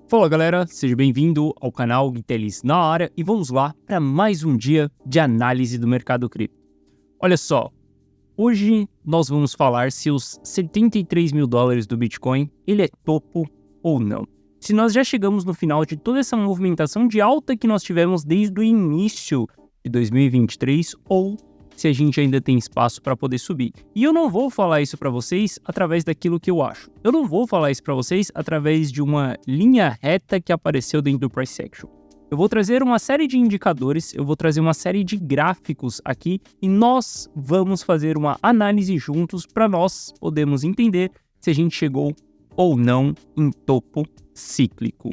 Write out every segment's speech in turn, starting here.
Fala galera, seja bem-vindo ao canal Guitelis na área e vamos lá para mais um dia de análise do mercado cripto. Olha só, hoje nós vamos falar se os 73 mil dólares do Bitcoin ele é topo ou não. Se nós já chegamos no final de toda essa movimentação de alta que nós tivemos desde o início de 2023 ou se a gente ainda tem espaço para poder subir. E eu não vou falar isso para vocês através daquilo que eu acho. Eu não vou falar isso para vocês através de uma linha reta que apareceu dentro do Price Action. Eu vou trazer uma série de indicadores, eu vou trazer uma série de gráficos aqui e nós vamos fazer uma análise juntos para nós podermos entender se a gente chegou ou não em topo cíclico.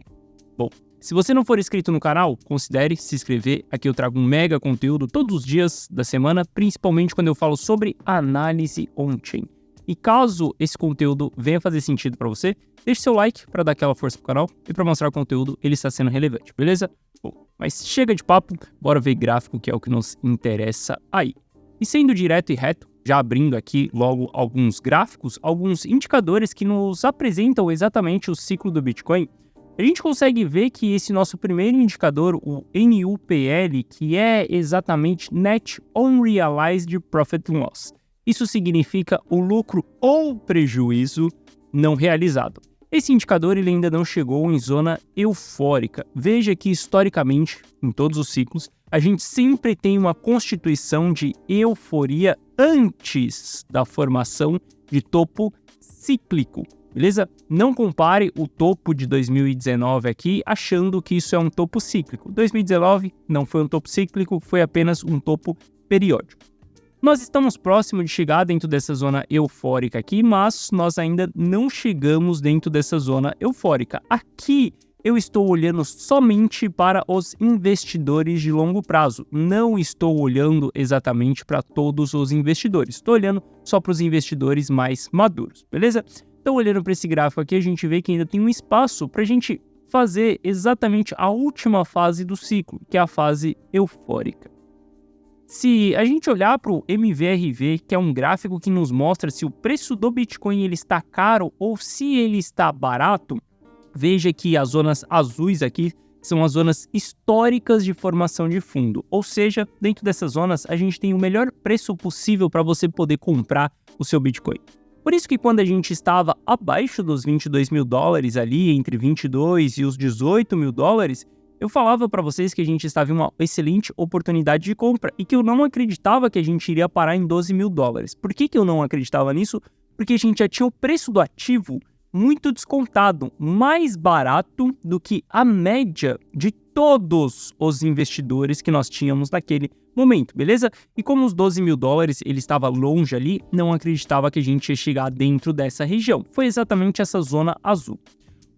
Bom, se você não for inscrito no canal, considere se inscrever. Aqui eu trago um mega conteúdo todos os dias da semana, principalmente quando eu falo sobre análise on-chain. E caso esse conteúdo venha fazer sentido para você, deixe seu like para dar aquela força pro canal e para mostrar o conteúdo ele está sendo relevante, beleza? Bom, mas chega de papo, bora ver gráfico que é o que nos interessa aí. E sendo direto e reto, já abrindo aqui logo alguns gráficos, alguns indicadores que nos apresentam exatamente o ciclo do Bitcoin, a gente consegue ver que esse nosso primeiro indicador, o NUPL, que é exatamente Net Unrealized Profit and Loss. Isso significa o lucro ou prejuízo não realizado. Esse indicador ele ainda não chegou em zona eufórica. Veja que historicamente, em todos os ciclos, a gente sempre tem uma constituição de euforia antes da formação de topo cíclico. Beleza? Não compare o topo de 2019 aqui achando que isso é um topo cíclico. 2019 não foi um topo cíclico, foi apenas um topo periódico. Nós estamos próximos de chegar dentro dessa zona eufórica aqui, mas nós ainda não chegamos dentro dessa zona eufórica. Aqui eu estou olhando somente para os investidores de longo prazo. Não estou olhando exatamente para todos os investidores. Estou olhando só para os investidores mais maduros, beleza? Então, olhando para esse gráfico aqui, a gente vê que ainda tem um espaço para a gente fazer exatamente a última fase do ciclo, que é a fase eufórica. Se a gente olhar para o MVRV, que é um gráfico que nos mostra se o preço do Bitcoin ele está caro ou se ele está barato, veja que as zonas azuis aqui são as zonas históricas de formação de fundo. Ou seja, dentro dessas zonas, a gente tem o melhor preço possível para você poder comprar o seu Bitcoin. Por isso que quando a gente estava abaixo dos 22 mil dólares ali, entre 22 e os 18 mil dólares, eu falava para vocês que a gente estava em uma excelente oportunidade de compra e que eu não acreditava que a gente iria parar em 12 mil dólares. Por que eu não acreditava nisso? Porque a gente já tinha o preço do ativo muito descontado, mais barato do que a média de todos os investidores que nós tínhamos naquele momento, beleza? E como os 12 mil dólares ele estava longe ali, não acreditava que a gente ia chegar dentro dessa região. Foi exatamente essa zona azul.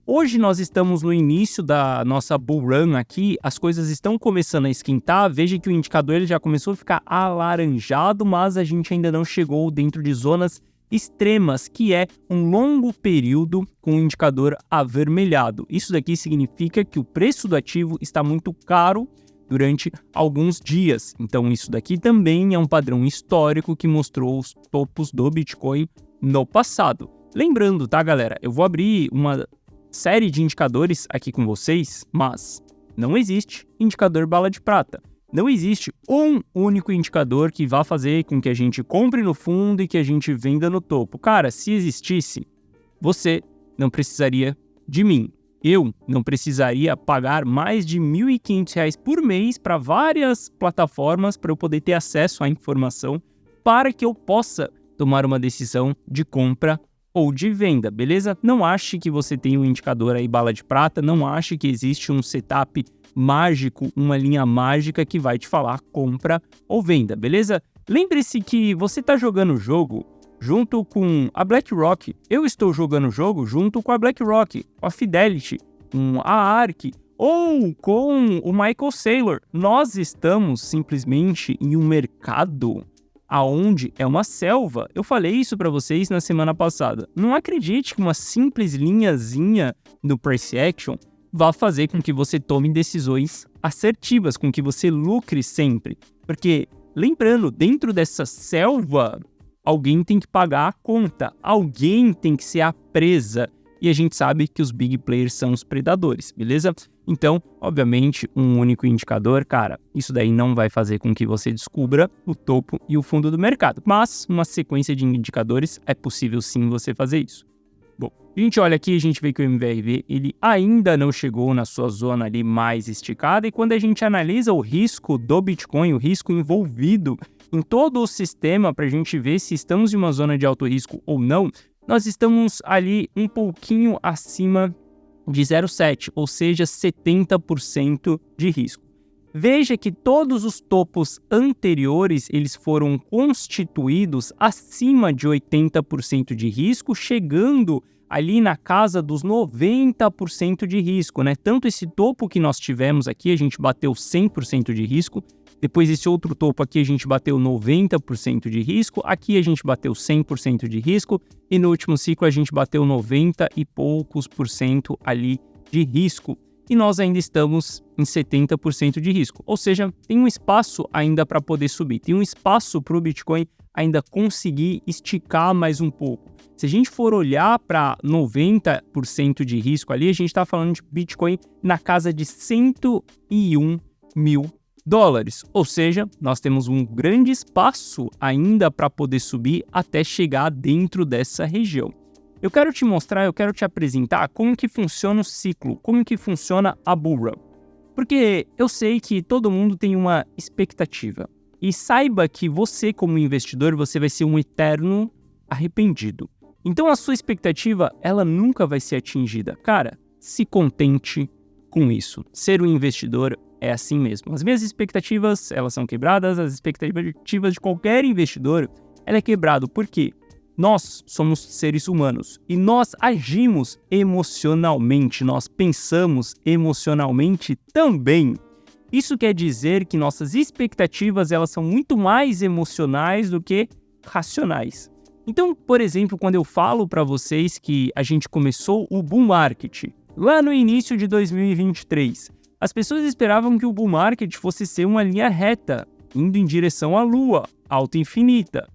Hoje nós estamos no início da nossa bull run aqui, as coisas estão começando a esquentar, veja que o indicador ele já começou a ficar alaranjado, mas a gente ainda não chegou dentro de zonas extremas, que é um longo período com o indicador avermelhado. Isso daqui significa que o preço do ativo está muito caro durante alguns dias. Então isso daqui também é um padrão histórico que mostrou os topos do Bitcoin no passado. Lembrando, tá galera, eu vou abrir uma série de indicadores aqui com vocês, mas não existe indicador bala de prata. Não existe um único indicador que vá fazer com que a gente compre no fundo e que a gente venda no topo. Cara, se existisse, você não precisaria de mim. Eu não precisaria pagar mais de R$ 1.500 por mês para várias plataformas para eu poder ter acesso à informação para que eu possa tomar uma decisão de compra ou de venda, beleza? Não ache que você tem um indicador aí bala de prata, não ache que existe um setup mágico, uma linha mágica que vai te falar compra ou venda, beleza? Lembre-se que você está jogando o jogo junto com a BlackRock. Eu estou jogando o jogo junto com a BlackRock, com a Fidelity, com a ARK ou com o Michael Saylor. Nós estamos simplesmente em um mercado aonde é uma selva. Eu falei isso para vocês na semana passada. Não acredite que uma simples linhazinha no Price Action vá fazer com que você tome decisões assertivas, com que você lucre sempre. Porque, lembrando, dentro dessa selva, alguém tem que pagar a conta, alguém tem que ser a presa. e a gente sabe que os big players são os predadores, beleza? Então, obviamente, um único indicador, cara, isso daí não vai fazer com que você descubra o topo e o fundo do mercado, mas uma sequência de indicadores é possível sim você fazer isso. Bom, a gente olha aqui, a gente vê que o MVRV ele ainda não chegou na sua zona ali mais esticada, e quando a gente analisa o risco do Bitcoin, o risco envolvido em todo o sistema para a gente ver se estamos em uma zona de alto risco ou não, nós estamos ali um pouquinho acima de 0,7, ou seja, 70% de risco. Veja que todos os topos anteriores eles foram constituídos acima de 80% de risco, chegando ali na casa dos 90% de risco, né? Tanto esse topo que nós tivemos aqui, a gente bateu 100% de risco, depois esse outro topo aqui a gente bateu 90% de risco, aqui a gente bateu 100% de risco, e no último ciclo a gente bateu 90 e poucos por cento ali de risco. E nós ainda estamos em 70% de risco, ou seja, tem um espaço ainda para poder subir, tem um espaço para o Bitcoin ainda conseguir esticar mais um pouco. Se a gente for olhar para 90% de risco ali, a gente está falando de Bitcoin na casa de 101 mil dólares, ou seja, nós temos um grande espaço ainda para poder subir até chegar dentro dessa região. Eu quero te mostrar, eu quero te apresentar como que funciona o ciclo, como que funciona a bull run. Porque eu sei que todo mundo tem uma expectativa. E saiba que você, como investidor, você vai ser um eterno arrependido. Então a sua expectativa, ela nunca vai ser atingida. Cara, se contente com isso. Ser um investidor é assim mesmo. As minhas expectativas, elas são quebradas, as expectativas de qualquer investidor, ela é quebrado. Por quê? Nós somos seres humanos e nós agimos emocionalmente, nós pensamos emocionalmente também. Isso quer dizer que nossas expectativas elas são muito mais emocionais do que racionais. Então, por exemplo, quando eu falo para vocês que a gente começou o bull market lá no início de 2023, as pessoas esperavam que o bull market fosse ser uma linha reta, indo em direção à lua, alta infinita.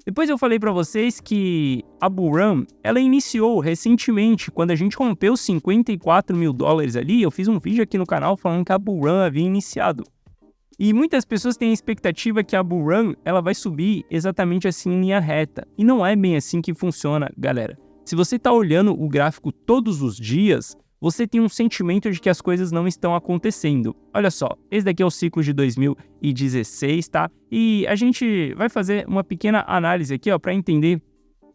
Depois eu falei para vocês que a bull run, ela iniciou recentemente, quando a gente rompeu 54 mil dólares ali, eu fiz um vídeo aqui no canal falando que a bull run havia iniciado. E muitas pessoas têm a expectativa que a bull run, ela vai subir exatamente assim em linha reta. E não é bem assim que funciona, galera. Se você está olhando o gráfico todos os dias, você tem um sentimento de que as coisas não estão acontecendo. Olha só, esse daqui é o ciclo de 2016, tá? E a gente vai fazer uma pequena análise aqui, ó, para entender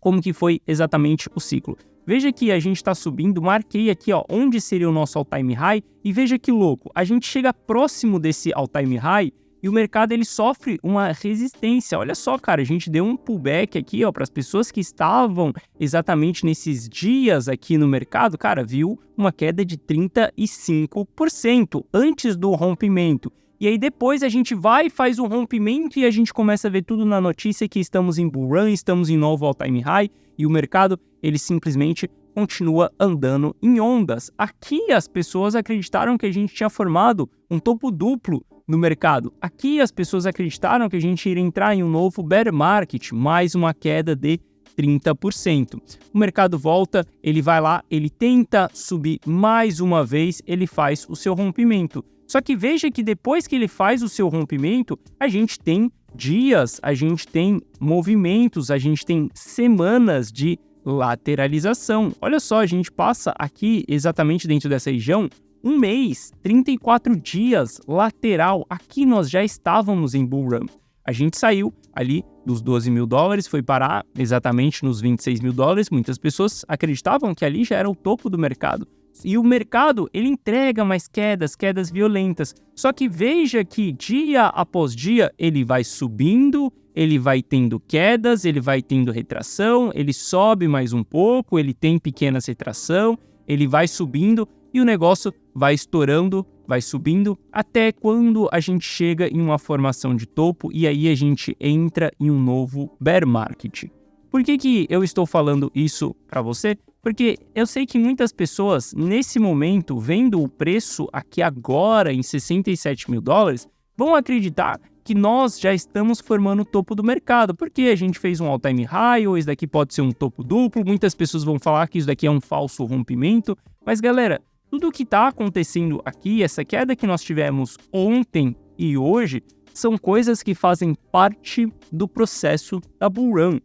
como que foi exatamente o ciclo. Veja que a gente está subindo, marquei aqui, ó, onde seria o nosso all-time high, e veja que louco, a gente chega próximo desse all-time high e o mercado ele sofre uma resistência. Olha só, cara, a gente deu um pullback aqui, ó, para as pessoas que estavam exatamente nesses dias aqui no mercado, cara, viu uma queda de 35% antes do rompimento. E aí depois a gente vai, faz um rompimento e a gente começa a ver tudo na notícia que estamos em bull run, estamos em novo all-time high e o mercado, ele simplesmente continua andando em ondas. Aqui as pessoas acreditaram que a gente tinha formado um topo duplo no mercado. Aqui as pessoas acreditaram que a gente iria entrar em um novo bear market, mais uma queda de 30%. O mercado volta, ele vai lá, ele tenta subir mais uma vez, ele faz o seu rompimento. Só que veja que depois que ele faz o seu rompimento, a gente tem dias, a gente tem movimentos, a gente tem semanas de lateralização. Olha só, a gente passa aqui exatamente dentro dessa região um mês, 34 dias lateral. Aqui nós já estávamos em bull run. A gente saiu ali dos 12 mil dólares, foi parar exatamente nos 26 mil dólares. Muitas pessoas acreditavam que ali já era o topo do mercado. E o mercado, ele entrega mais quedas violentas. Só que veja que dia após dia ele vai subindo, ele vai tendo quedas, ele vai tendo retração, ele sobe mais um pouco, ele tem pequenas retração, ele vai subindo e o negócio vai estourando, vai subindo, até quando a gente chega em uma formação de topo e aí a gente entra em um novo bear market. Por que eu estou falando isso para você? Porque eu sei que muitas pessoas, nesse momento, vendo o preço aqui agora em 67 mil dólares, vão acreditar que nós já estamos formando o topo do mercado, porque a gente fez um all-time high, ou isso daqui pode ser um topo duplo, muitas pessoas vão falar que isso daqui é um falso rompimento, mas galera, tudo o que está acontecendo aqui, essa queda que nós tivemos ontem e hoje, são coisas que fazem parte do processo da bull run.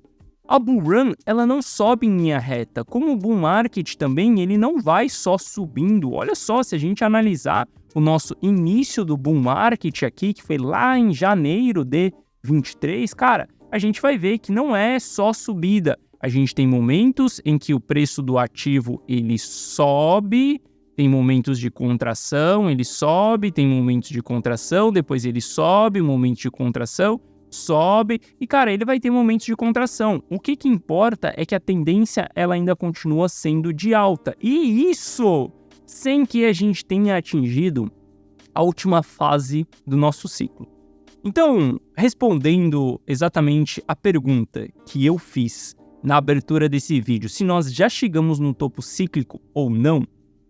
A bull run, ela não sobe em linha reta, como o bull market também, ele não vai só subindo. Olha só, se a gente analisar o nosso início do bull market aqui, que foi lá em janeiro de 23, cara, a gente vai ver que não é só subida. A gente tem momentos em que o preço do ativo, ele sobe, tem momentos de contração, ele sobe, tem momentos de contração, depois ele sobe, momento de contração, sobe, e cara, ele vai ter momentos de contração. O que importa é que a tendência, ela ainda continua sendo de alta. E isso sem que a gente tenha atingido a última fase do nosso ciclo. Então, respondendo exatamente a pergunta que eu fiz na abertura desse vídeo, se nós já chegamos no topo cíclico ou não,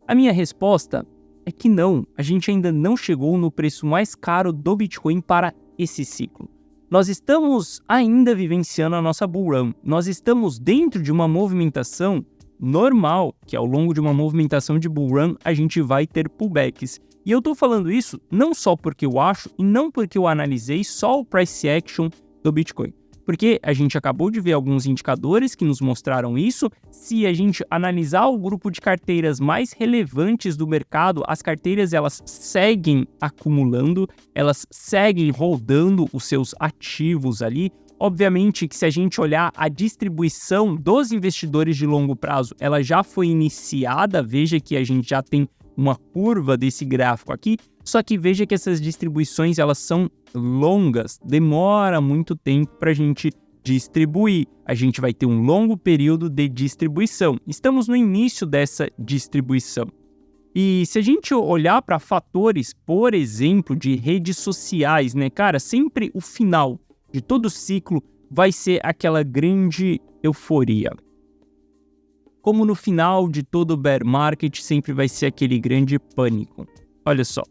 a minha resposta é que não, a gente ainda não chegou no preço mais caro do Bitcoin para esse ciclo. Nós estamos ainda vivenciando a nossa bull run, nós estamos dentro de uma movimentação normal, que ao longo de uma movimentação de bull run a gente vai ter pullbacks. E eu tô falando isso não só porque eu acho e não porque eu analisei só o price action do Bitcoin. Porque a gente acabou de ver alguns indicadores que nos mostraram isso. Se a gente analisar o grupo de carteiras mais relevantes do mercado, as carteiras elas seguem acumulando, elas seguem rodando os seus ativos ali. Obviamente que se a gente olhar a distribuição dos investidores de longo prazo, ela já foi iniciada, veja que a gente já tem uma curva desse gráfico aqui, só que veja que essas distribuições elas são longas, demora muito tempo para a gente distribuir, a gente vai ter um longo período de distribuição, estamos no início dessa distribuição. E se a gente olhar para fatores, por exemplo, de redes sociais, né, cara, sempre o final de todo ciclo vai ser aquela grande euforia. Como no final de todo bear market sempre vai ser aquele grande pânico. Olha só,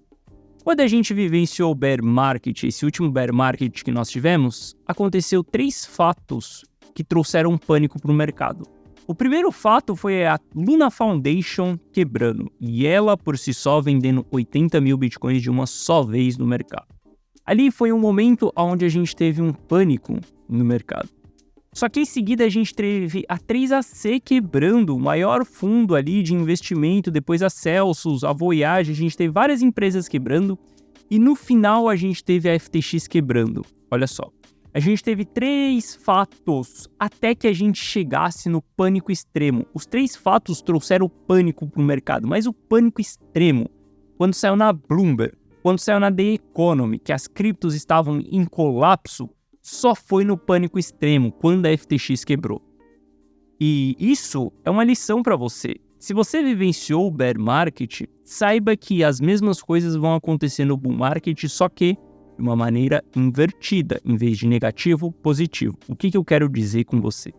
quando a gente vivenciou o bear market, esse último bear market que nós tivemos, aconteceu 3 fatos que trouxeram pânico para o mercado. O primeiro fato foi a Luna Foundation quebrando, e ela por si só vendendo 80 mil bitcoins de uma só vez no mercado. Ali foi um momento onde a gente teve um pânico no mercado. Só que em seguida a gente teve a 3AC quebrando, o maior fundo ali de investimento, depois a Celsius, a Voyage, a gente teve várias empresas quebrando e no final a gente teve a FTX quebrando. Olha só, a gente teve 3 fatos até que a gente chegasse no pânico extremo. Os 3 fatos trouxeram pânico para o mercado, mas o pânico extremo, quando saiu na Bloomberg, quando saiu na The Economy, que as criptos estavam em colapso, só foi no pânico extremo, quando a FTX quebrou. E isso é uma lição para você. Se você vivenciou o bear market, saiba que as mesmas coisas vão acontecer no bull market, só que de uma maneira invertida, em vez de negativo, positivo. O que eu quero dizer com você?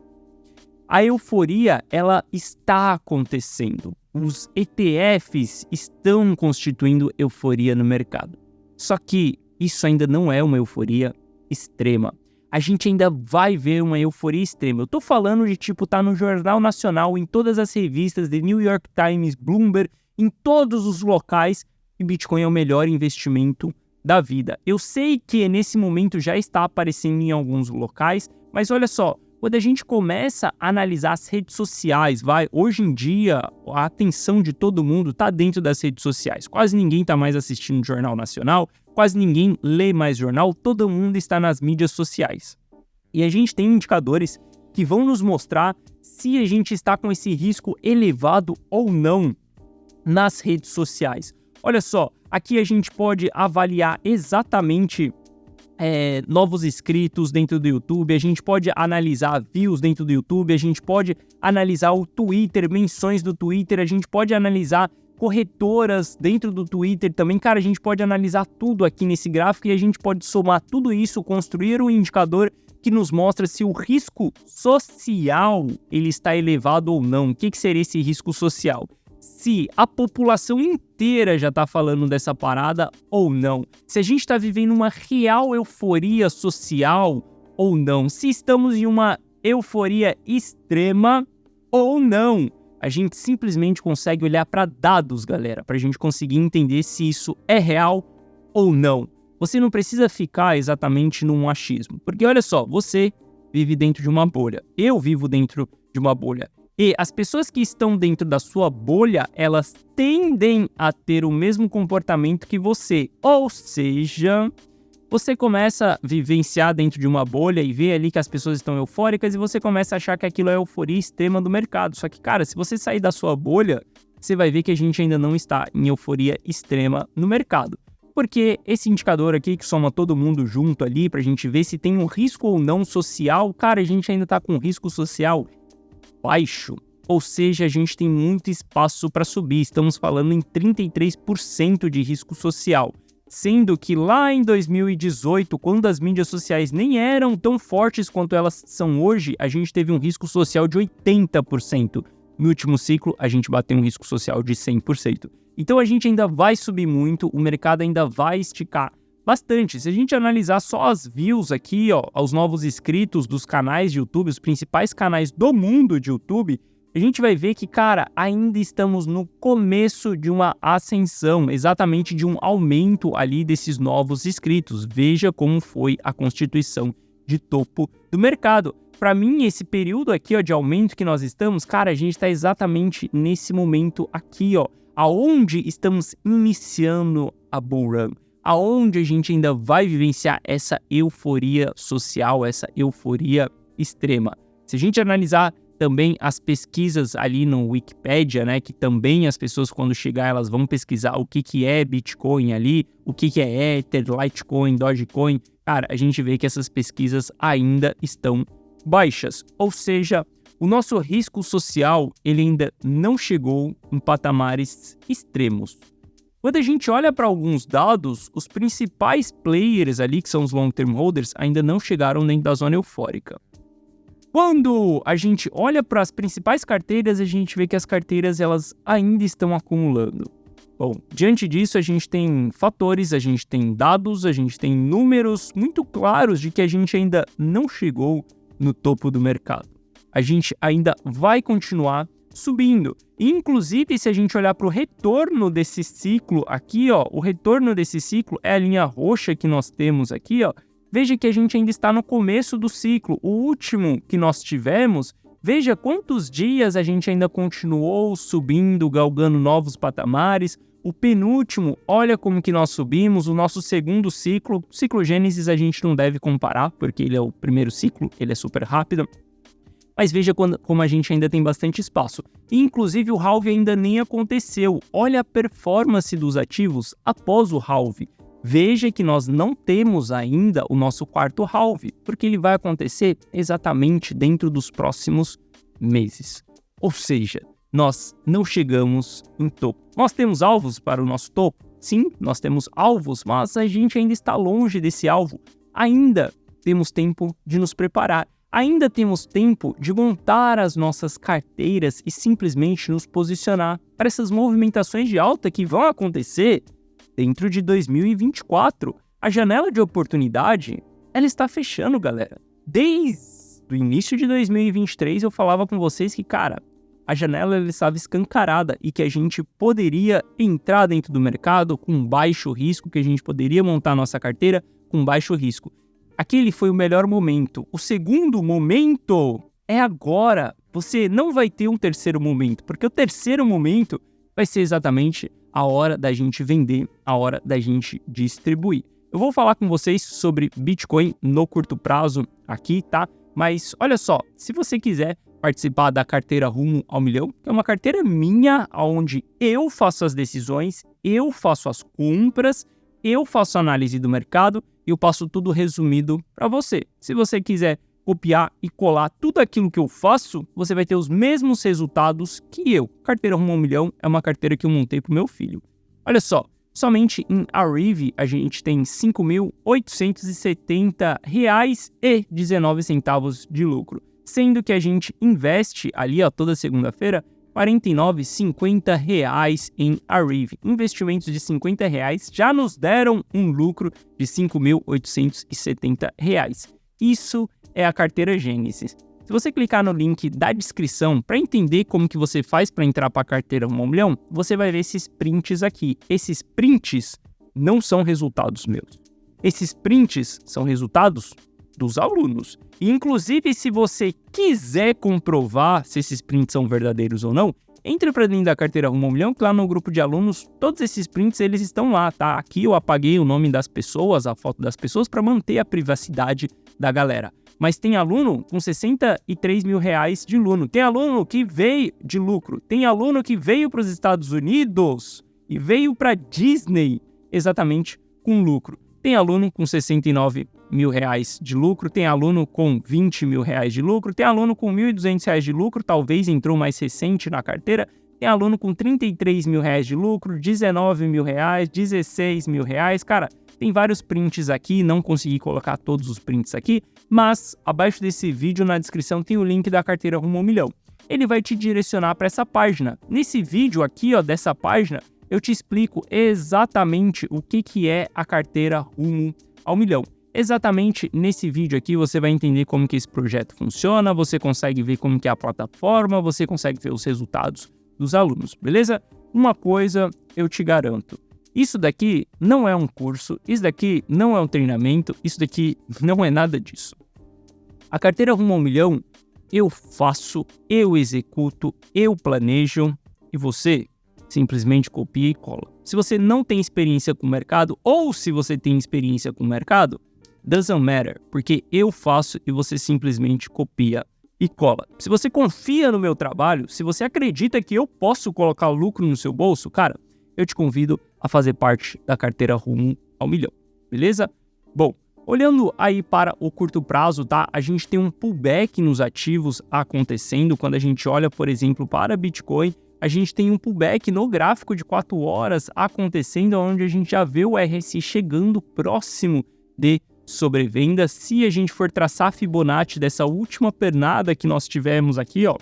A euforia, ela está acontecendo. Os ETFs estão constituindo euforia no mercado. Só que isso ainda não é uma euforia extrema. A gente ainda vai ver uma euforia extrema. Eu tô falando de tá no Jornal Nacional, em todas as revistas, The New York Times, Bloomberg, em todos os locais, e Bitcoin é o melhor investimento da vida. Eu sei que nesse momento já está aparecendo em alguns locais, mas olha só, quando a gente começa a analisar as redes sociais, hoje em dia a atenção de todo mundo está dentro das redes sociais. Quase ninguém está mais assistindo o Jornal Nacional, quase ninguém lê mais jornal, todo mundo está nas mídias sociais. E a gente tem indicadores que vão nos mostrar se a gente está com esse risco elevado ou não nas redes sociais. Olha só, aqui a gente pode avaliar exatamente novos inscritos dentro do YouTube, a gente pode analisar views dentro do YouTube, a gente pode analisar o Twitter, menções do Twitter, a gente pode analisar corretoras dentro do Twitter também. Cara, a gente pode analisar tudo aqui nesse gráfico e a gente pode somar tudo isso, construir um indicador que nos mostra se o risco social ele está elevado ou não. O que seria esse risco social? se a população inteira já está falando dessa parada ou não. Se a gente está vivendo uma real euforia social ou não. Se estamos em uma euforia extrema ou não. A gente simplesmente consegue olhar para dados, galera, para a gente conseguir entender se isso é real ou não. Você não precisa ficar exatamente num achismo. Porque olha só, você vive dentro de uma bolha. Eu vivo dentro de uma bolha. E as pessoas que estão dentro da sua bolha, elas tendem a ter o mesmo comportamento que você. Ou seja, você começa a vivenciar dentro de uma bolha e vê ali que as pessoas estão eufóricas e você começa a achar que aquilo é a euforia extrema do mercado. Só que, cara, se você sair da sua bolha, você vai ver que a gente ainda não está em euforia extrema no mercado. Porque esse indicador aqui que soma todo mundo junto ali pra gente ver se tem um risco ou não social, cara, a gente ainda tá com um risco social baixo, ou seja, a gente tem muito espaço para subir. Estamos falando em 33% de risco social, sendo que lá em 2018, quando as mídias sociais nem eram tão fortes quanto elas são hoje, a gente teve um risco social de 80%. No último ciclo, a gente bateu um risco social de 100%. Então a gente ainda vai subir muito, o mercado ainda vai esticar bastante. Se a gente analisar só as views aqui, ó, aos novos inscritos dos canais de YouTube, os principais canais do mundo de YouTube, a gente vai ver que, cara, ainda estamos no começo de uma ascensão, exatamente de um aumento ali desses novos inscritos. Veja como foi a constituição de topo do mercado. Para mim, esse período aqui, ó, de aumento que nós estamos, cara, a gente está exatamente nesse momento aqui, ó, aonde estamos iniciando a bull run. Aonde a gente ainda vai vivenciar essa euforia social, essa euforia extrema. Se a gente analisar também as pesquisas ali no Wikipedia, né, que também as pessoas quando chegar elas vão pesquisar o que é Bitcoin ali, o que é Ether, Litecoin, Dogecoin, cara, a gente vê que essas pesquisas ainda estão baixas, ou seja, o nosso risco social ele ainda não chegou em patamares extremos. Quando a gente olha para alguns dados, os principais players ali, que são os long-term holders, ainda não chegaram dentro da zona eufórica. Quando a gente olha para as principais carteiras, a gente vê que as carteiras elas ainda estão acumulando. Bom, diante disso, a gente tem fatores, a gente tem dados, a gente tem números muito claros de que a gente ainda não chegou no topo do mercado. A gente ainda vai continuar subindo. Inclusive, se a gente olhar para o retorno desse ciclo aqui, ó, o retorno desse ciclo é a linha roxa que nós temos aqui, ó. Veja que a gente ainda está no começo do ciclo. O último que nós tivemos, veja quantos dias a gente ainda continuou subindo, galgando novos patamares. O penúltimo, olha como que nós subimos. O nosso segundo ciclo, ciclo Gênesis a gente não deve comparar, porque ele é o primeiro ciclo, ele é super rápido. Mas veja como a gente ainda tem bastante espaço. E, inclusive, o halving ainda nem aconteceu. Olha a performance dos ativos após o halving. Veja que nós não temos ainda o nosso quarto halving, porque ele vai acontecer exatamente dentro dos próximos meses. Ou seja, nós não chegamos em topo. Nós temos alvos para o nosso topo? Sim, nós temos alvos, mas a gente ainda está longe desse alvo. Ainda temos tempo de nos preparar. Ainda temos tempo de montar as nossas carteiras e simplesmente nos posicionar para essas movimentações de alta que vão acontecer dentro de 2024. A janela de oportunidade, ela está fechando, galera. Desde o início de 2023 eu falava com vocês que, cara, a janela ela estava escancarada e que a gente poderia entrar dentro do mercado com baixo risco, que a gente poderia montar a nossa carteira com baixo risco. Aquele foi o melhor momento. O segundo momento é agora. Você não vai ter um terceiro momento, porque o terceiro momento vai ser exatamente a hora da gente vender, a hora da gente distribuir. Eu vou falar com vocês sobre Bitcoin no curto prazo aqui, tá? Mas olha só, se você quiser participar da carteira Rumo ao Milhão, que é uma carteira minha, onde eu faço as decisões, eu faço as compras, eu faço a análise do mercado e eu passo tudo resumido para você. Se você quiser copiar e colar tudo aquilo que eu faço, você vai ter os mesmos resultados que eu. Carteira Rumo ao Milhão é uma carteira que eu montei para o meu filho. Olha só, somente em Arrive a gente tem R$ 5.870,19 de lucro, sendo que a gente investe ali, ó, toda segunda-feira, R$49,50 em Arrive. Investimentos de R$50 já nos deram um lucro de R$5.870. Isso é a carteira Gênesis. Se você clicar no link da descrição para entender como que você faz para entrar para a carteira Rumo ao Milhão, você vai ver esses prints aqui. Esses prints não são resultados meus. Esses prints são resultados dos alunos. E, inclusive, se você quiser comprovar se esses prints são verdadeiros ou não, entre para dentro da carteira Rumo ao Milhão, que lá no grupo de alunos, todos esses prints eles estão lá, tá? Aqui eu apaguei o nome das pessoas, a foto das pessoas, para manter a privacidade da galera. Mas tem aluno com R$63 mil de lucro. Tem aluno que veio de lucro. Tem aluno que veio para os Estados Unidos e veio para Disney exatamente com lucro. Tem aluno com R$69 mil de lucro. Tem aluno com R$20 mil de lucro. Tem aluno com R$1.200 de lucro. Talvez entrou mais recente na carteira. Tem aluno com R$33 mil de lucro, R$19 mil, R$16 mil. Cara, tem vários prints aqui, não consegui colocar todos os prints aqui, mas abaixo desse vídeo, na descrição, tem o link da carteira Rumo ao Milhão. Ele vai te direcionar para essa página. Nesse vídeo aqui, ó, dessa página, eu te explico exatamente o que é a carteira Rumo ao Milhão. Exatamente nesse vídeo aqui você vai entender como que esse projeto funciona, você consegue ver como que é a plataforma, você consegue ver os resultados dos alunos, beleza? Uma coisa eu te garanto. Isso daqui não é um curso, isso daqui não é um treinamento, isso daqui não é nada disso. A carteira Rumo ao Milhão, eu faço, eu executo, eu planejo e você simplesmente copia e cola. Se você não tem experiência com o mercado ou se você tem experiência com o mercado, doesn't matter, porque eu faço e você simplesmente copia e cola. Se você confia no meu trabalho, se você acredita que eu posso colocar o lucro no seu bolso, cara, eu te convido a fazer parte da carteira Rumo ao Milhão, beleza? Bom, olhando aí para o curto prazo, tá? A gente tem um pullback nos ativos acontecendo. Quando a gente olha, por exemplo, para Bitcoin, a gente tem um pullback no gráfico de 4 horas acontecendo, onde a gente já vê o RSI chegando próximo de sobrevenda. Se a gente for traçar a Fibonacci dessa última pernada que nós tivemos aqui, ó,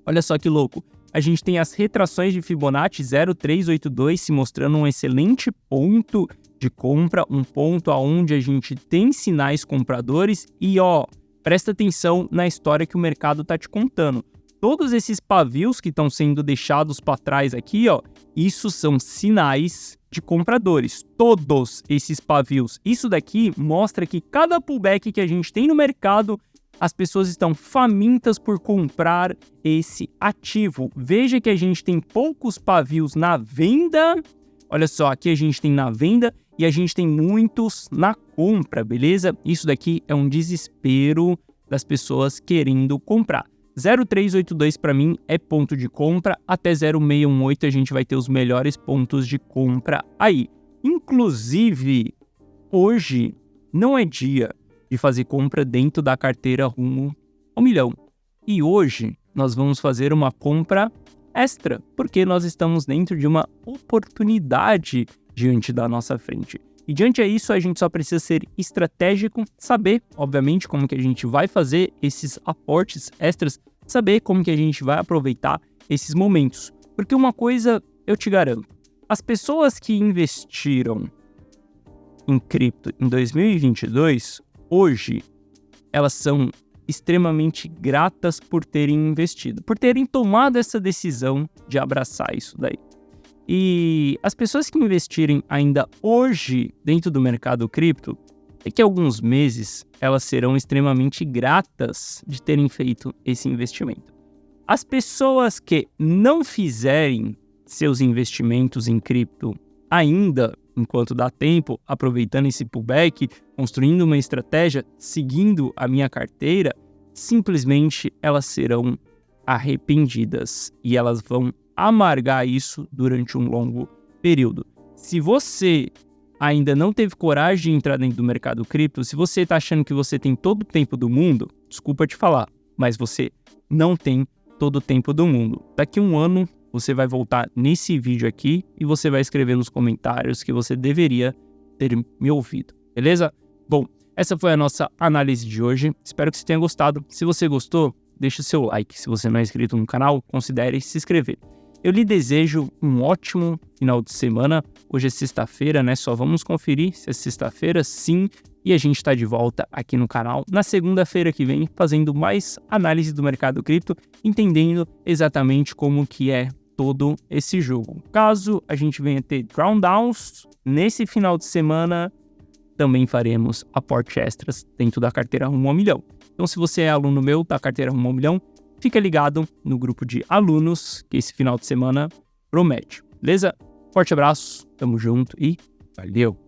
olha só que louco. A gente tem as retrações de Fibonacci 0,382 se mostrando um excelente ponto de compra, um ponto onde a gente tem sinais compradores e, ó, presta atenção na história que o mercado tá te contando. Todos esses pavios que estão sendo deixados para trás aqui, ó, isso são sinais de compradores. Todos esses pavios. Isso daqui mostra que cada pullback que a gente tem no mercado, as pessoas estão famintas por comprar esse ativo. Veja que a gente tem poucos pavios na venda. Olha só, aqui a gente tem na venda e a gente tem muitos na compra, beleza? Isso daqui é um desespero das pessoas querendo comprar. 0,382 para mim é ponto de compra, até 0,618 a gente vai ter os melhores pontos de compra aí. Inclusive, hoje não é dia de fazer compra dentro da carteira Rumo ao Milhão. E hoje nós vamos fazer uma compra extra, porque nós estamos dentro de uma oportunidade diante da nossa frente. E diante disso, a gente só precisa ser estratégico, saber, obviamente, como que a gente vai fazer esses aportes extras, saber como que a gente vai aproveitar esses momentos. Porque uma coisa eu te garanto, as pessoas que investiram em cripto em 2022, hoje, elas são extremamente gratas por terem investido, por terem tomado essa decisão de abraçar isso daí. E as pessoas que investirem ainda hoje dentro do mercado cripto, daqui a alguns meses, elas serão extremamente gratas de terem feito esse investimento. As pessoas que não fizerem seus investimentos em cripto ainda, enquanto dá tempo, aproveitando esse pullback, construindo uma estratégia, seguindo a minha carteira, simplesmente elas serão arrependidas e elas vão amargar isso durante um longo período. Se você ainda não teve coragem de entrar dentro do mercado cripto, se você está achando que você tem todo o tempo do mundo, desculpa te falar, mas você não tem todo o tempo do mundo. Daqui a um ano, você vai voltar nesse vídeo aqui e você vai escrever nos comentários que você deveria ter me ouvido, beleza? Bom, essa foi a nossa análise de hoje. Espero que você tenha gostado. Se você gostou, deixa o seu like. Se você não é inscrito no canal, considere se inscrever. Eu lhe desejo um ótimo final de semana. Hoje é sexta-feira, né? Só vamos conferir se é sexta-feira, sim. E a gente está de volta aqui no canal na segunda-feira que vem, fazendo mais análise do mercado cripto, entendendo exatamente como que é todo esse jogo. Caso a gente venha ter drawdowns nesse final de semana, também faremos aportes extras dentro da carteira Rumo ao Milhão. Então, se você é aluno meu da carteira Rumo ao Milhão, fica ligado no grupo de alunos, que esse final de semana promete. Beleza? Forte abraço, tamo junto e valeu!